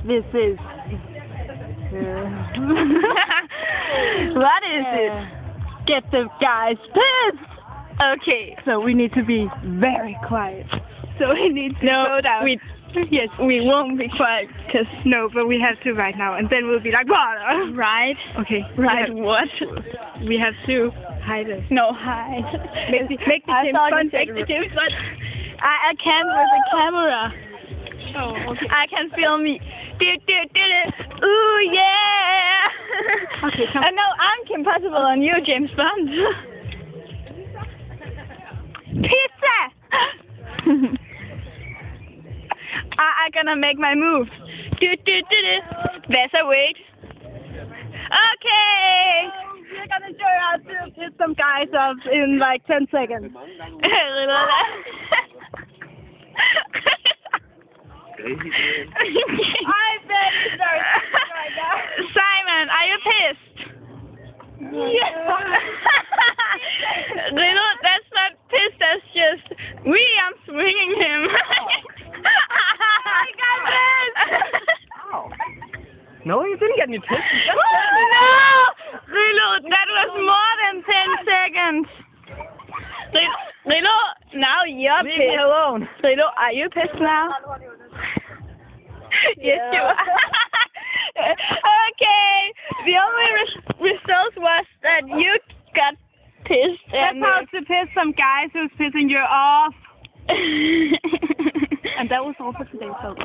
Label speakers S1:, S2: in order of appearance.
S1: This is...
S2: What is it?
S1: Get the guys pissed!
S2: Okay.
S1: So we need to be very quiet. So we need to go down.
S2: Yes, we won't be quiet, cause
S1: No, but we have to right now, and then we'll be like, what?
S2: right?
S1: Okay.
S2: Right, what?
S1: We have to hide it.
S2: No, hide.
S1: Make the
S2: I
S1: James
S2: thought
S1: Bond.
S2: you said
S1: Make the James Bond.
S2: I can't with the camera.
S1: Oh, okay.
S2: I can feel me. Ooh, yeah!
S1: Okay, come.
S2: No, I'm Kim Possible and you, James Bond. Pizza! I'm gonna make my move. There's a wait. Okay!
S1: We're gonna show you how to piss some guys off in like 10 seconds.
S2: I bet he's very right now. Simon, are you pissed?
S1: Yeah.
S2: Little, that's not pissed, that's just William swinging him. I got pissed!
S1: No, you didn't get any pissed.
S2: No! Rilo, that was more than 10 seconds. Rilo, now you're
S1: Leave
S2: pissed.
S1: me alone.
S2: Rilo, are you pissed now? Yes, you are. Okay. The only result was that you got pissed.
S1: That's how to piss some guys who's pissing you off. And that was all for today, folks.